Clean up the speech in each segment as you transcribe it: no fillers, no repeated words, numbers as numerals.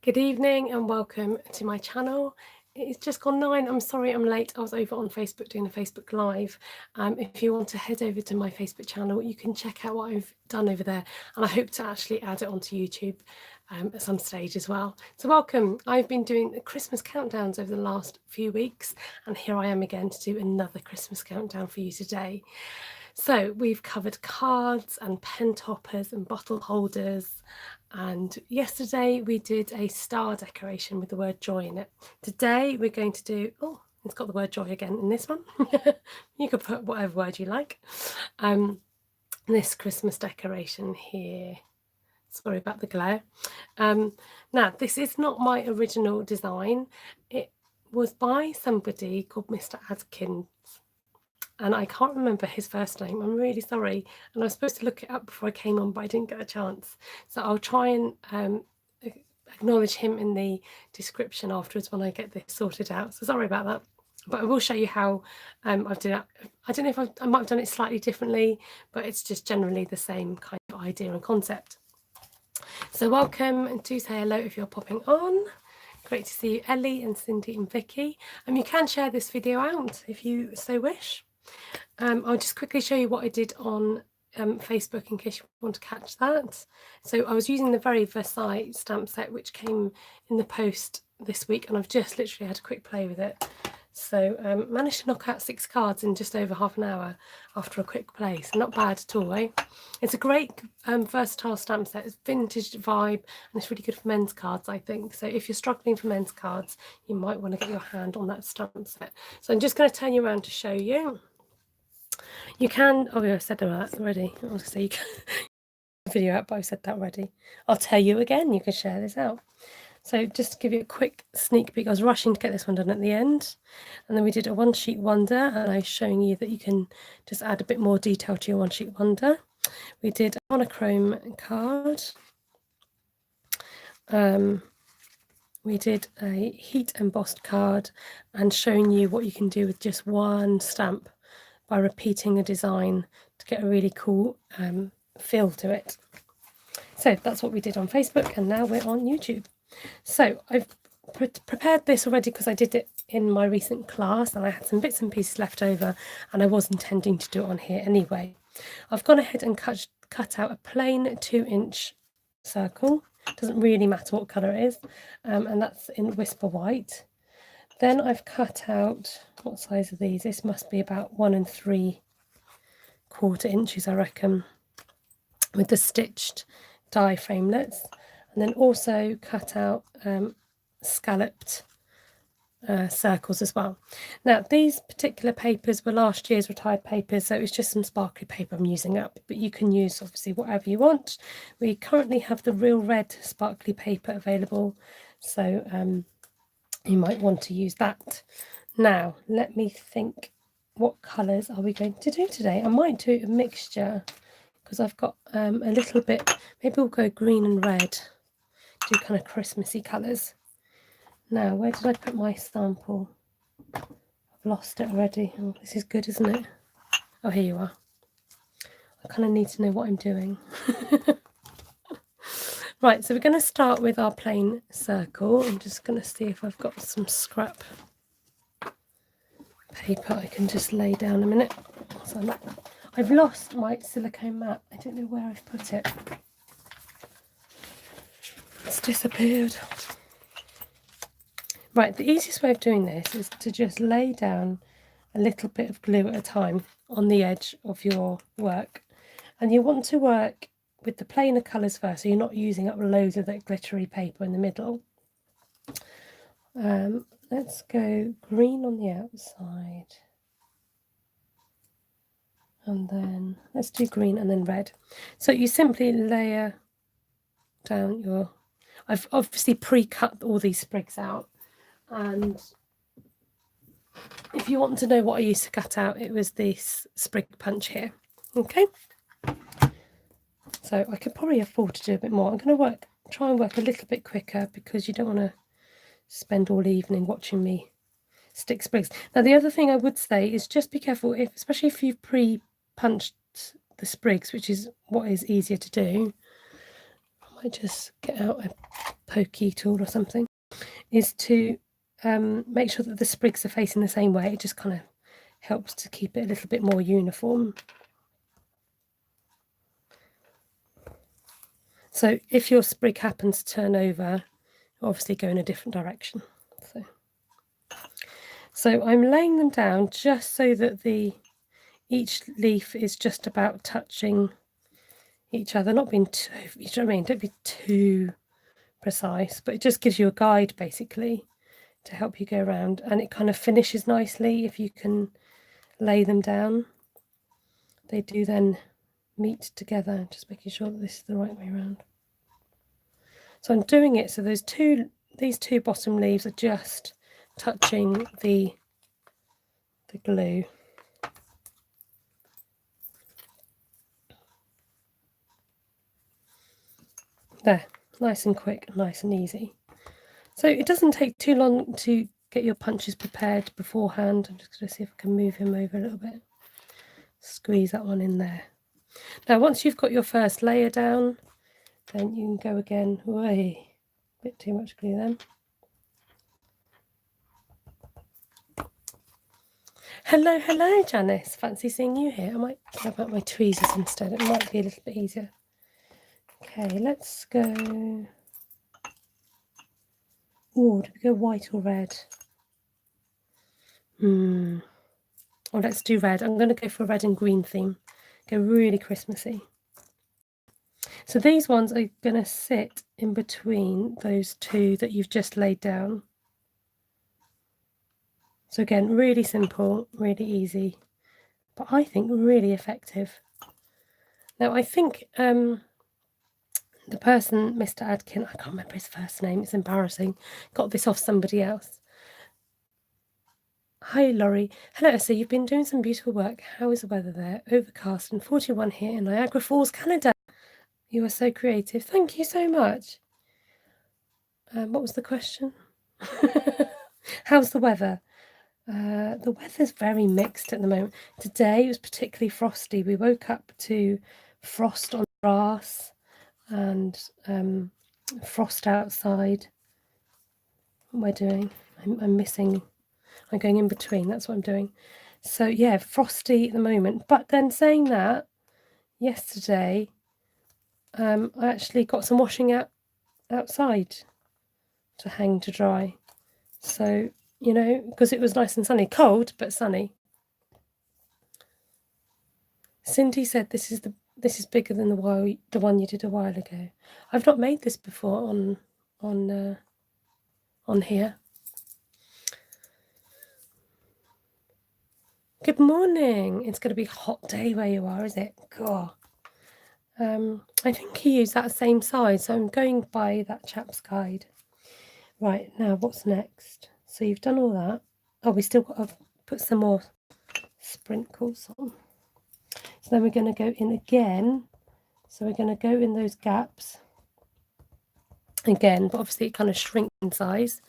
Good evening and welcome to my channel. It's just gone 9. I'm sorry I'm late. I was over on Facebook doing a Facebook Live. If you want to head over to my Facebook channel, you can check out what I've done over there. And I hope to actually add it onto YouTube at some stage as well. So welcome. I've been doing the Christmas countdowns over the last few weeks. And here I am again to do another Christmas countdown for you today. So we've covered cards and pen toppers and bottle holders, and yesterday we did a star decoration with the word joy in it. Today we're going to do, oh, it's got the word joy again in this one. You could put whatever word you like. This Christmas decoration here. Sorry about the glare. Now, this is not my original design. It was by somebody called Mr. Adkins. And I can't remember his first name. I'm really sorry. And I was supposed to look it up before I came on, but I didn't get a chance. So I'll try and acknowledge him in the description afterwards when I get this sorted out. So sorry about that. But I will show you how I've done it. I don't know if I might have done it slightly differently, but it's just generally the same kind of idea and concept. So welcome, and do say hello if you're popping on. Great to see you, Ellie and Cindy and Vicky. You can share this video out if you so wish. I'll just quickly show you what I did on Facebook in case you want to catch that. So I was using the very Versailles stamp set which came in the post this week, and I've just literally had a quick play with it. So managed to knock out 6 cards in just over half an hour after a quick play, so not bad at all, eh? It's a great versatile stamp set. It's vintage vibe and it's really good for men's cards, I think. So if you're struggling for men's cards, you might want to get your hand on that stamp set. So I'm just going to turn you around to show you. You can, oh yeah, I said that already. I was going to say you can video out, but I've said that already. I'll tell you again, you can share this out. So just to give you a quick sneak peek, I was rushing to get this one done at the end. And then we did a one sheet wonder, and I was showing you that you can just add a bit more detail to your one sheet wonder. We did a monochrome card. We did a heat embossed card, and showing you what you can do with just one stamp by repeating a design to get a really cool feel to it. So that's what we did on Facebook, and now we're on YouTube. So I've prepared this already because I did it in my recent class and I had some bits and pieces left over, and I was intending to do it on here anyway. I've gone ahead and cut out a plain 2-inch circle. Doesn't really matter what colour it is, and that's in Whisper White. Then I've cut out, what size are these? This must be about 1 3/4 inches, I reckon, with the stitched die framelets. And then also cut out scalloped circles as well. Now these particular papers were last year's retired papers, so it's just some sparkly paper I'm using up, but you can use obviously whatever you want. We currently have the real red sparkly paper available, so you might want to use that. Now let me think, what colours are we going to do today? I might do a mixture because I've got a little bit, maybe we'll go green and red, do kind of Christmassy colours. Now, where did I put my sample? I've lost it already. Oh, this is good, isn't it? Oh, here you are. I kind of need to know what I'm doing. Right, so we're going to start with our plain circle. I'm just going to see if I've got some scrap paper I can just lay down a minute. So I've lost my silicone mat. I don't know where I've put it. It's disappeared. Right, the easiest way of doing this is to just lay down a little bit of glue at a time on the edge of your work. And you want to work with the plainer colours first, so you're not using up loads of that glittery paper in the middle. Let's go green on the outside. And then let's do green and then red. So you simply layer down your... I've obviously pre-cut all these sprigs out. And if you want to know what I used to cut out, it was this sprig punch here. Okay, so I could probably afford to do a bit more. I'm going to try and work a little bit quicker because you don't want to spend all evening watching me stick sprigs. Now the other thing I would say is just be careful, especially if you've pre-punched the sprigs, which is what is easier to do. I might just get out a pokey tool or something, is to make sure that the sprigs are facing the same way. It just kind of helps to keep it a little bit more uniform. So if your sprig happens to turn over, obviously go in a different direction. So I'm laying them down just so that each leaf is just about touching each other, not being too, you know what I mean? Don't be too precise, but it just gives you a guide basically to help you go around, and it kind of finishes nicely if you can lay them down. They do then meet together, just making sure that this is the right way around. So I'm doing it so these two bottom leaves are just touching the glue. There, nice and quick, nice and easy. So it doesn't take too long to get your punches prepared beforehand. I'm just going to see if I can move him over a little bit. Squeeze that one in there. Now once you've got your first layer down, then you can go again. Way, a bit too much glue then. Hello, Janice. Fancy seeing you here. I might grab out my tweezers instead. It might be a little bit easier. Okay, let's go. Oh, do we go white or red? Oh, let's do red. I'm going to go for a red and green theme. Go really Christmassy. So these ones are going to sit in between those two that you've just laid down. So again, really simple, really easy, but I think really effective. Now I think the person, Mr. Adkin, I can't remember his first name, it's embarrassing, got this off somebody else. Hi Laurie. Hello Esther, you've been doing some beautiful work. How is the weather there? Overcast and 41 here in Niagara Falls, Canada. You are so creative. Thank you so much. What was the question? How's the weather? The weather's very mixed at the moment. Today it was particularly frosty. We woke up to frost on grass and frost outside. What am I doing? I'm missing. I'm going in between. That's what I'm doing. So yeah, frosty at the moment. But then saying that, yesterday I actually got some washing outside to hang to dry. So, you know, because it was nice and sunny, cold but sunny. Cindy said this is bigger than the one you did a while ago. I've not made this before on here. Good morning. It's going to be a hot day where you are, is it? God. I think he used that same size, so I'm going by that chap's guide. Right, now what's next? So you've done all that. Oh, we still got to put some more sprinkles on. So then we're going to go in again. So we're going to go in those gaps again, but obviously it kind of shrinks in size.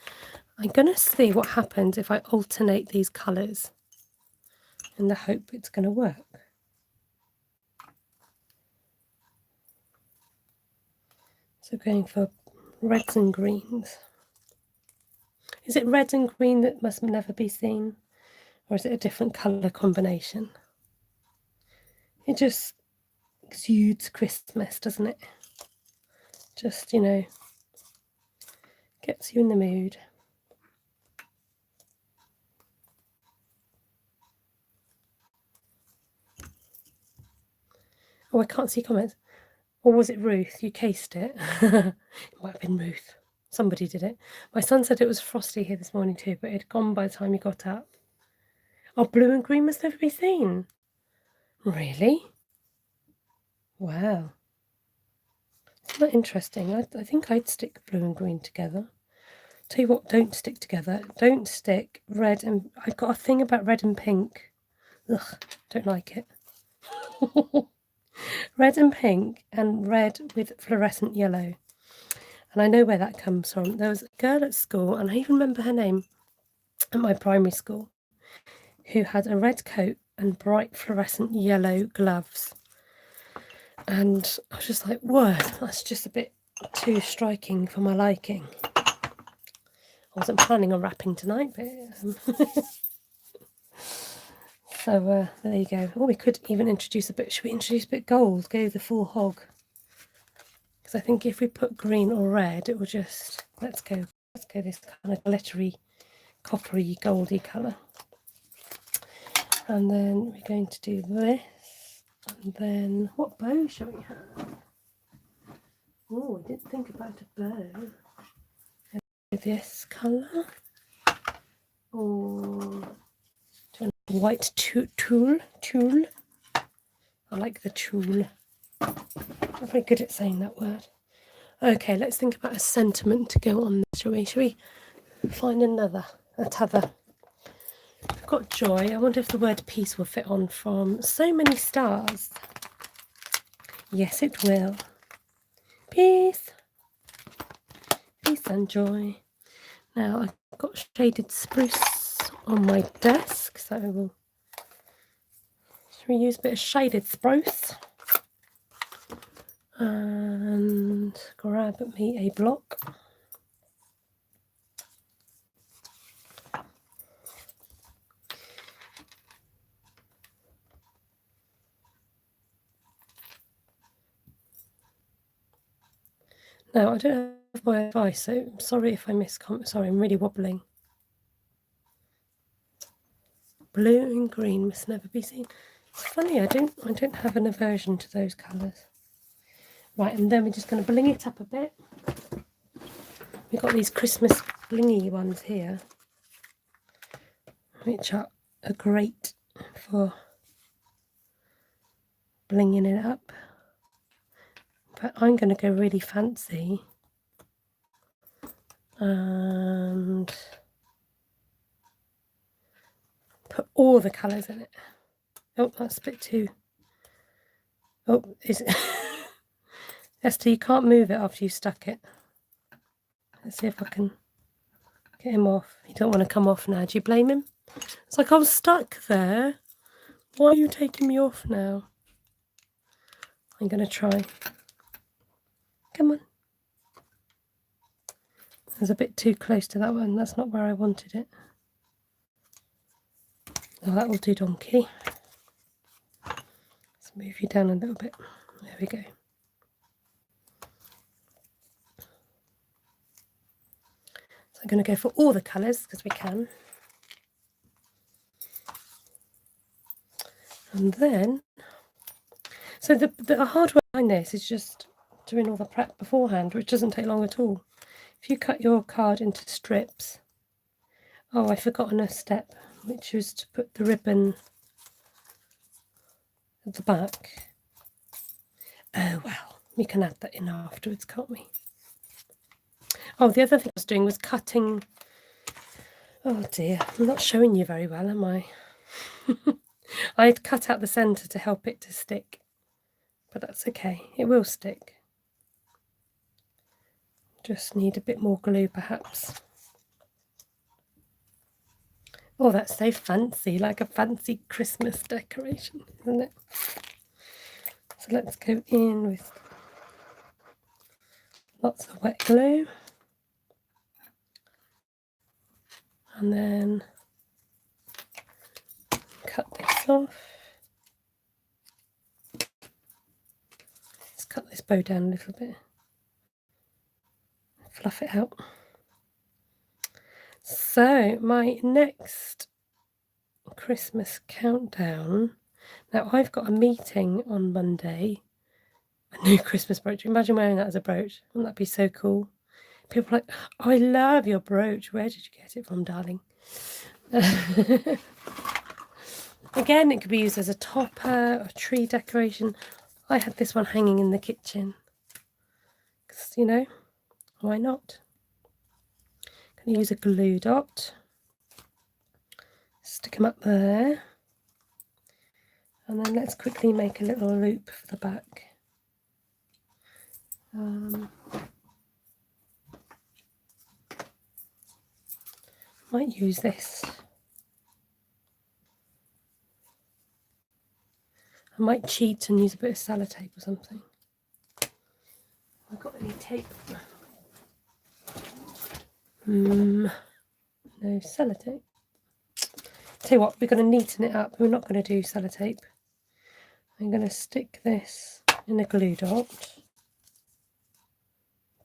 I'm going to see what happens if I alternate these colours in the hope it's going to work. So going for reds and greens. Is it red and green that must never be seen? Or is it a different colour combination? It just exudes Christmas, doesn't it? Just, you know, gets you in the mood. Oh, I can't see comments. Or was it Ruth? You cased it. It might have been Ruth. Somebody did it. My son said it was frosty here this morning too, but it had gone by the time he got up. Oh, blue and green must never be seen. Really? Wow. Isn't that interesting? I think I'd stick blue and green together. Tell you what, don't stick together. Don't stick red and... I've got a thing about red and pink. Ugh, don't like it. Red and pink and red with fluorescent yellow. And I know where that comes from. There was a girl at school, and I even remember her name, at my primary school, who had a red coat and bright fluorescent yellow gloves. And I was just like, whoa, that's just a bit too striking for my liking. I wasn't planning on wrapping tonight, but so there you go. Oh, we could even introduce a bit. Should we introduce a bit gold? Go the full hog. Because I think if we put green or red, it will just let's go this kind of glittery, coppery, goldy colour. And then we're going to do this. And then what bow shall we have? Oh, I didn't think about a bow. This colour, or white tulle. I like the tulle. I'm very good at saying that word. Okay, let's think about a sentiment to go on this, shall we? Shall we find a t'other? We've got joy. I wonder if the word peace will fit on from So Many Stars. Yes, it will. Peace. Peace and joy. Now, I've got shaded spruce on my desk, so we'll use a bit of shaded spruce and grab me a block. Now, I don't have my advice, so I'm sorry if I sorry, I'm really wobbling. Blue and green must never be seen. It's funny, I don't have an aversion to those colours. Right, and then we're just going to bling it up a bit. We've got these Christmas blingy ones here, which are great for blinging it up. But I'm going to go really fancy and put all the colours in it. Oh, that's a bit too... Oh, is it... Esther, you can't move it after you've stuck it. Let's see if I can get him off. He don't want to come off now. Do you blame him? It's like, I was stuck there. Why are you taking me off now? I'm going to try. Come on. I was a bit too close to that one. That's not where I wanted it. Oh, that will do, donkey. Let's move you down a little bit. There we go. So I'm going to go for all the colours because we can. And then, so the hard work behind this is just doing all the prep beforehand, which doesn't take long at all. If you cut your card into strips, oh, I've forgotten a step, which was to put the ribbon at the back. Oh well, we can add that in afterwards, can't we? Oh, the other thing I was doing was cutting. Oh dear, I'm not showing you very well, am I? I had cut out the centre to help it to stick, but that's okay, it will stick. Just need a bit more glue perhaps. Oh, that's so fancy, like a fancy Christmas decoration, isn't it? So let's go in with lots of wet glue. And then cut this off. Let's cut this bow down a little bit. Fluff it out. So my next Christmas countdown. Now I've got a meeting on Monday. A new Christmas brooch. Imagine wearing that as a brooch. Wouldn't that be so cool? People are like, oh, I love your brooch. Where did you get it from, darling? Again, it could be used as a topper, a tree decoration. I had this one hanging in the kitchen. Because, you know, why not? I'm going to use a glue dot. Stick them up there. And then let's quickly make a little loop for the back. Might use this. I might cheat and use a bit of sellotape or something. got any tape? No sellotape. Tell you what, we're going to neaten it up. We're not going to do sellotape. I'm going to stick this in a glue dot.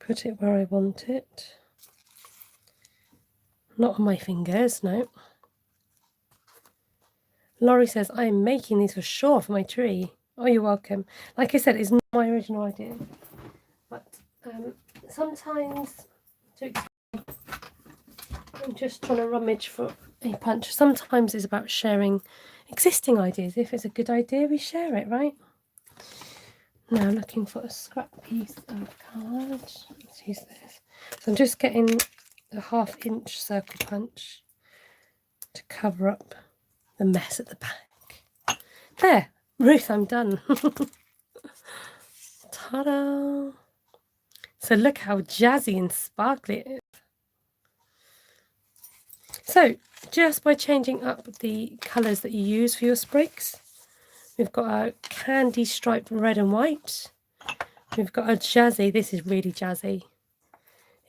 Put it where I want it. Not on my fingers, no. Laurie says, I am making these for sure for my tree. Oh, you're welcome. Like I said, it's not my original idea. But sometimes, I'm just trying to rummage for a punch. Sometimes it's about sharing existing ideas. If it's a good idea, we share it, right? Now looking for a scrap piece of card. Let's use this. So I'm just getting a 1/2 inch circle punch to cover up the mess at the back. There, Ruth, I'm done. Ta-da! So look how jazzy and sparkly it is. So just by changing up the colours that you use for your sprigs, we've got a candy striped red and white. We've got a jazzy, this is really jazzy.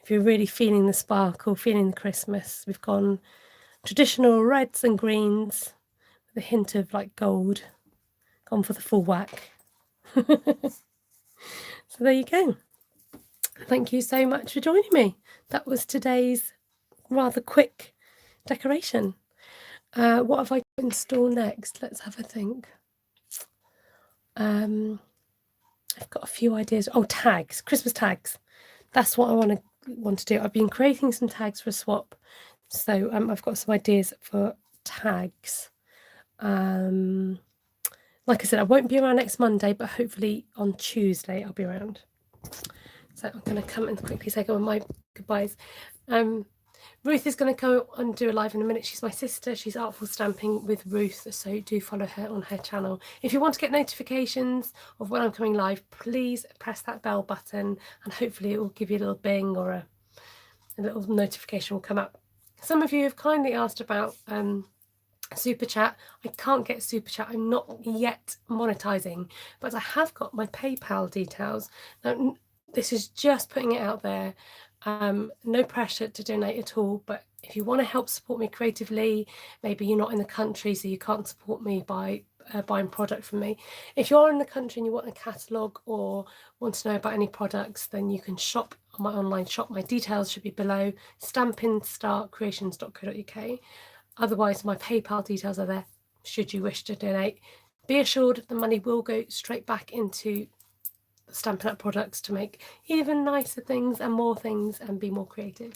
If you're really feeling the sparkle, feeling the Christmas, we've gone traditional reds and greens with a hint of like gold. Gone for the full whack. So there you go. Thank you so much for joining me. That was today's rather quick decoration. What have I got in store next? Let's have a think. I've got a few ideas. Oh, tags, Christmas tags. That's what I want to do. I've been creating some tags for a swap, so I've got some ideas for tags. Like I said, I won't be around next Monday, but hopefully on Tuesday I'll be around. So I'm going to come and quickly say my goodbyes. Ruth is going to go and do a live in a minute. She's my sister. She's Artful Stamping with Ruth, so do follow her on her channel. If you want to get notifications of when I'm coming live, please press that bell button and hopefully it will give you a little bing or a little notification will come up. Some of you have kindly asked about super chat. I can't get super chat. I'm not yet monetizing, but I have got my PayPal details. Now, this is just putting it out there. No pressure to donate at all, but if you want to help support me creatively, maybe you're not in the country so you can't support me by buying product from me. If you're in the country and you want a catalogue or want to know about any products, then you can shop on my online shop. My details should be below, stampingstarcreations.co.uk. Otherwise, my PayPal details are there should you wish to donate. Be assured the money will go straight back into Stampin' Up products to make even nicer things and more things and be more creative.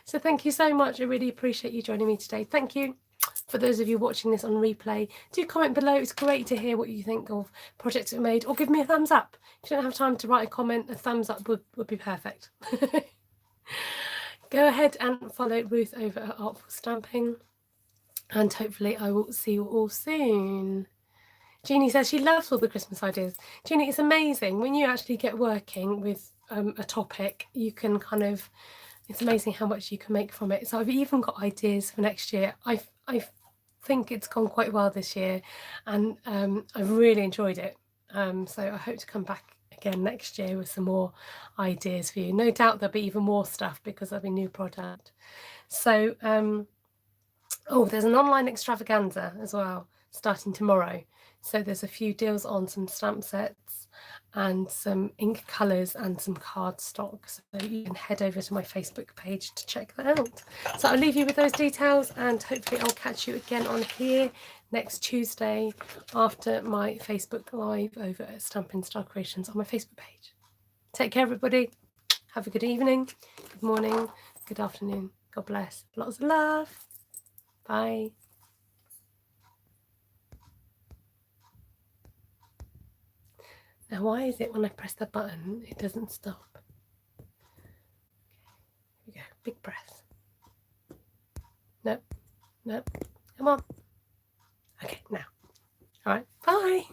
So thank you so much. I really appreciate you joining me today. Thank you. For those of you watching this on replay, do comment below. It's great to hear what you think of projects that are made, or give me a thumbs up. If you don't have time to write a comment, a thumbs up would be perfect. Go ahead and follow Ruth over at Artful Stamping, and hopefully I will see you all soon. Jeannie says she loves all the Christmas ideas. Jeannie, it's amazing when you actually get working with a topic, you can it's amazing how much you can make from it. So I've even got ideas for next year. I think it's gone quite well this year, and I've really enjoyed it. So I hope to come back again next year with some more ideas for you. No doubt there'll be even more stuff because there'll be new product. So, oh, there's an online extravaganza as well starting tomorrow. So there's a few deals on some stamp sets and some ink colours and some cardstock. So you can head over to my Facebook page to check that out. So I'll leave you with those details, and hopefully I'll catch you again on here next Tuesday after my Facebook Live over at Stampin' Star Creations on my Facebook page. Take care, everybody. Have a good evening, good morning, good afternoon. God bless. Lots of love. Bye. Now, why is it when I press the button, it doesn't stop? Here we go. Big breath. Nope. Nope. Come on. Okay, now. All right. Bye.